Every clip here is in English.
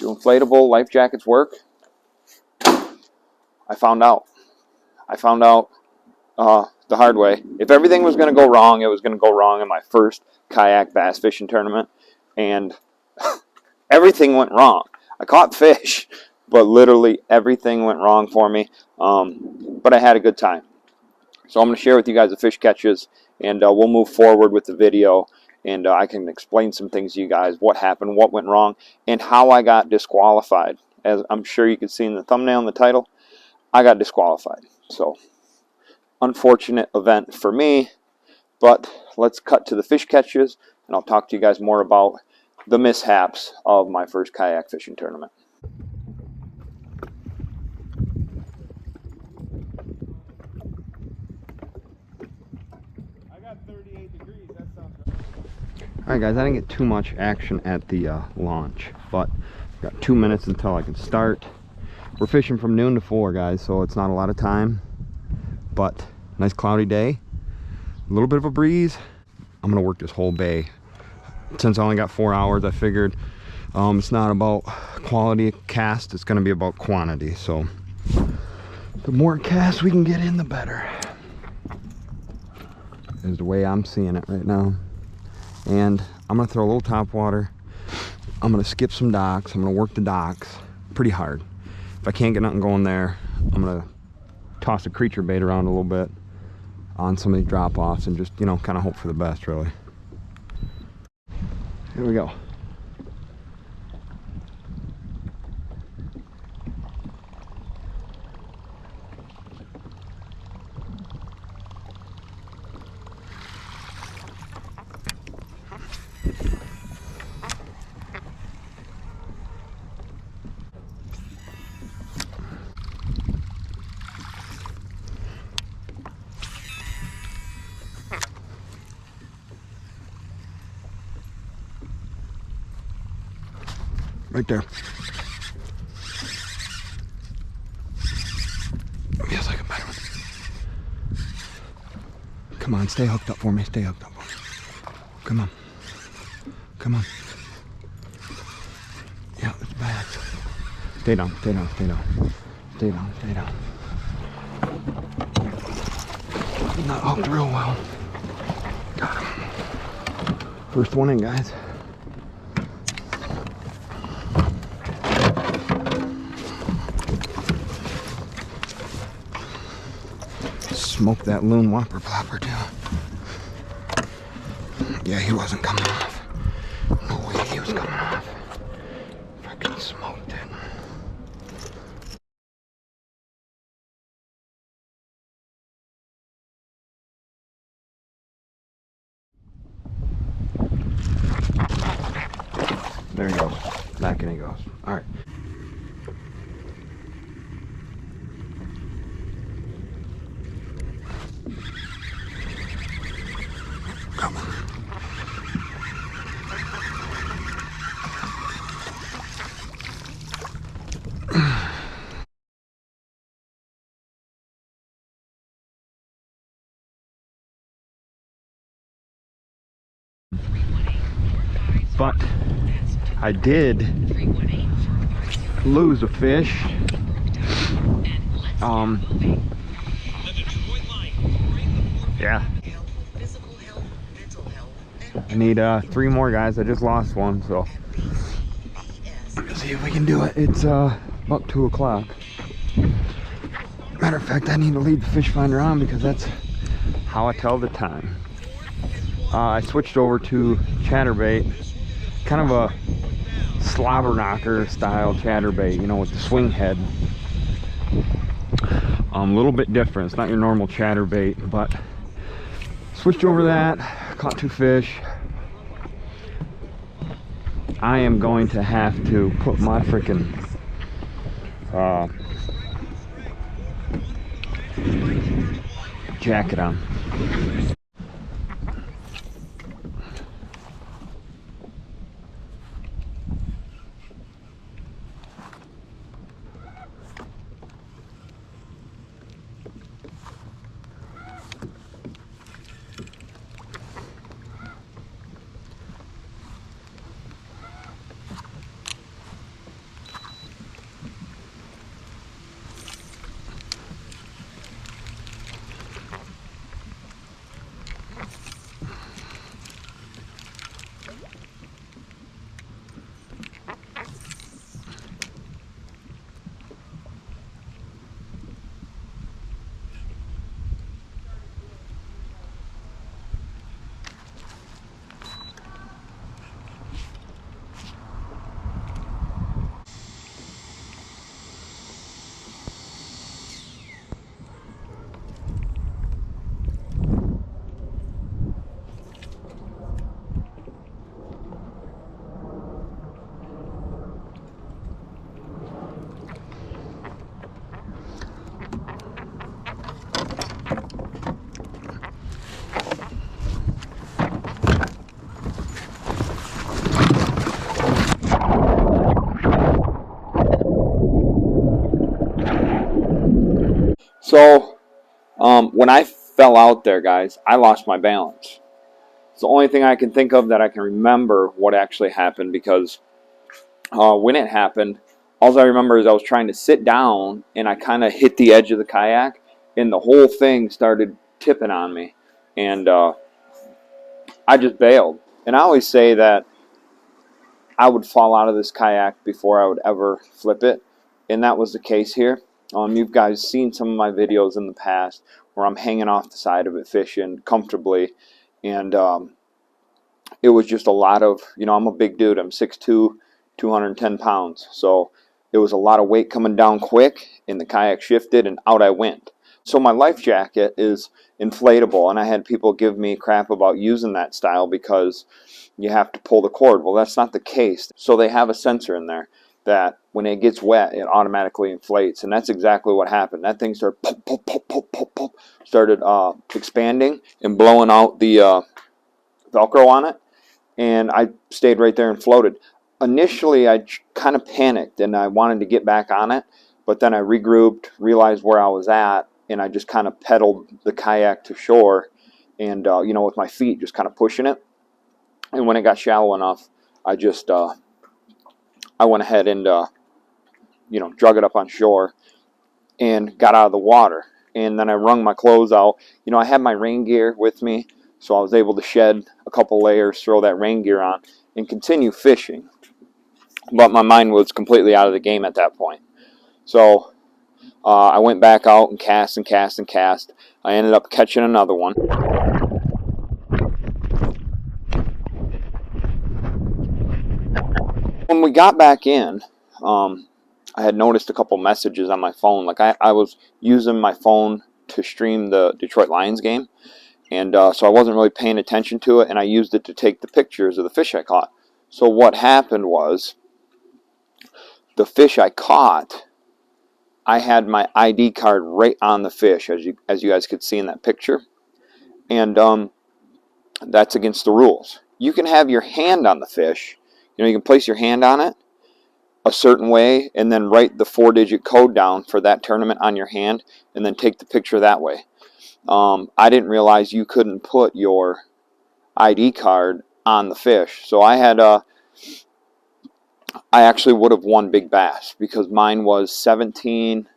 Do inflatable life jackets work? I found out. The hard way. If everything was going to go wrong, it was going to go wrong in my first kayak bass fishing tournament. And everything went wrong. I caught fish, but literally everything went wrong for me. But I had a good time. So I'm going to share with you guys the fish catches, and we'll move forward with the video. And I can explain some things to you guys, what happened, what went wrong, and how I got disqualified. As I'm sure you can see in the thumbnail and the title, I got disqualified. So, unfortunate event for me, but let's cut to the fish catches, and I'll talk to you guys more about the mishaps of my first kayak fishing tournament. I got 38 degrees, that sounds right. Alright guys, I didn't get too much action at the launch, but I've got 2 minutes until I can start. We're fishing from noon to 4, guys, so it's not a lot of time, but nice cloudy day, a little bit of a breeze. I'm gonna work this whole bay. Since I only got 4 hours, I figured it's not about quality of cast, it's gonna be about quantity. So the more casts we can get in, the better, is the way I'm seeing it right now. And I'm gonna throw a little top water. I'm gonna skip some docks. I'm gonna work the docks pretty hard. If I can't get nothing going there, I'm gonna toss a creature bait around a little bit on some of these drop-offs and just, you know, kind of hope for the best, really. Here we go. Right there. Feels like a better one. Come on, stay hooked up for me. Stay hooked up for me. Come on. Come on. Yeah, it's bad. Stay down, stay down, stay down. Stay down, stay down. Not hooked real well. Got him. First one in, guys. Smoke that loon whopper plopper too. Yeah, he wasn't coming off. No way he was coming off. Freaking smoked it. There he goes. Back in he goes. All right. Come on. But I did lose a fish. Yeah. I need 3 more, guys. I just lost one, so let's see if we can do it. It's about 2 o'clock. Matter of fact, I need to leave the fish finder on because that's how I tell the time. I switched over to chatterbait, kind of a slobber knocker style chatterbait, you know, with the swing head. A little bit different. It's not your normal chatterbait, but switched over that. Caught 2 fish. I am going to have to put my freaking jacket on. So when I fell out there, guys, I lost my balance. It's the only thing I can think of that I can remember what actually happened, because when it happened, all I remember is I was trying to sit down and I kind of hit the edge of the kayak and the whole thing started tipping on me, and I just bailed. And I always say that I would fall out of this kayak before I would ever flip it, and that was the case here. You guys seen some of my videos in the past where I'm hanging off the side of it fishing comfortably, and it was just a lot of, I'm a big dude. I'm 6'2", 210 pounds. So it was a lot of weight coming down quick, and the kayak shifted, and out I went. So my life jacket is inflatable, and I had people give me crap about using that style because you have to pull the cord. Well, that's not the case. So they have a sensor in there that when it gets wet, it automatically inflates, and that's exactly what happened. That thing started pop, pop, pop, pop, pop, pop, started expanding and blowing out the Velcro on it, and I stayed right there and floated. Initially, I kind of panicked, and I wanted to get back on it, but then I regrouped, realized where I was at, and I just kind of pedaled the kayak to shore, and with my feet just kind of pushing it. And when it got shallow enough, I just I went ahead and drug it up on shore and got out of the water. And then I wrung my clothes out. I had my rain gear with me, so I was able to shed a couple layers, throw that rain gear on, and continue fishing. But my mind was completely out of the game at that point. So I went back out and cast and cast and cast. I ended up catching another one. When we got back in, I had noticed a couple messages on my phone. Like I was using my phone to stream the Detroit Lions game, and so I wasn't really paying attention to it, and I used it to take the pictures of the fish I caught. So what happened was, the fish I caught, I had my ID card right on the fish, as you guys could see in that picture, and that's against the rules. You can have your hand on the fish. You can place your hand on it a certain way and then write the 4-digit code down for that tournament on your hand and then take the picture that way. I didn't realize you couldn't put your ID card on the fish. So I actually would have won big bass, because mine was 17.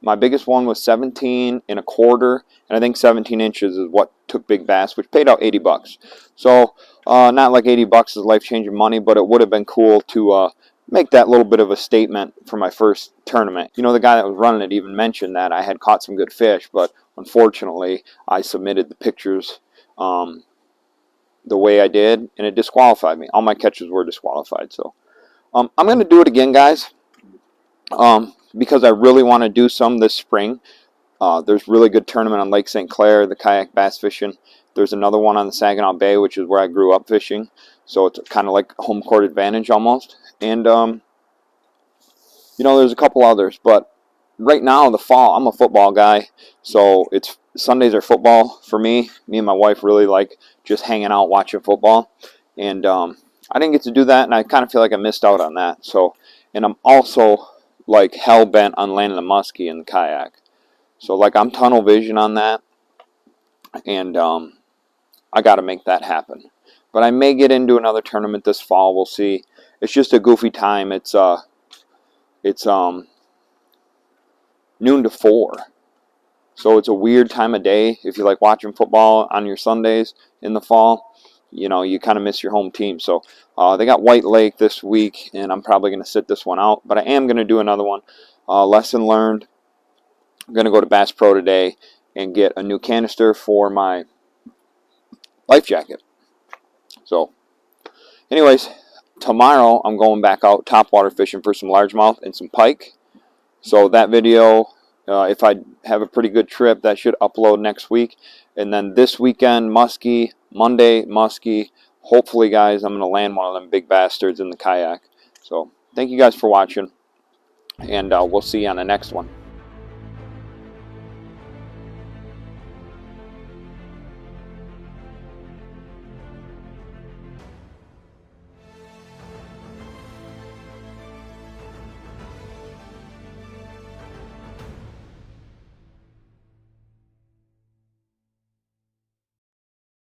My biggest one was 17 1/4, and I think 17 inches is what took big bass, which paid out $80. So not like $80 is life-changing money, but it would have been cool to make that little bit of a statement for my first tournament. The guy that was running it even mentioned that I had caught some good fish, but unfortunately I submitted the pictures the way I did, and it disqualified me. All my catches were disqualified. So I'm going to do it again, guys, because I really want to do some this spring. There's really good tournament on Lake St. Clair, the kayak bass fishing. There's another one on the Saginaw Bay, which is where I grew up fishing. So it's kind of like home court advantage almost. And, there's a couple others. But right now, the fall, I'm a football guy. So Sundays are football for me. Me and my wife really like just hanging out watching football. And I didn't get to do that, and I kind of feel like I missed out on that. So, and I'm also like hell-bent on landing a muskie in the kayak. So like I'm tunnel vision on that, and I got to make that happen. But I may get into another tournament this fall. We'll see. It's just a goofy time. It's noon to 4, so it's a weird time of day. If you like watching football on your Sundays in the fall, you kind of miss your home team. So they got White Lake this week, and I'm probably going to sit this one out. But I am going to do another one. Lesson learned. I'm going to go to Bass Pro today and get a new canister for my life jacket. So, anyways, tomorrow I'm going back out topwater fishing for some largemouth and some pike. So that video, if I have a pretty good trip, that should upload next week. And then this weekend, muskie, Monday, muskie. Hopefully, guys, I'm going to land one of them big bastards in the kayak. So, thank you guys for watching, and we'll see you on the next one.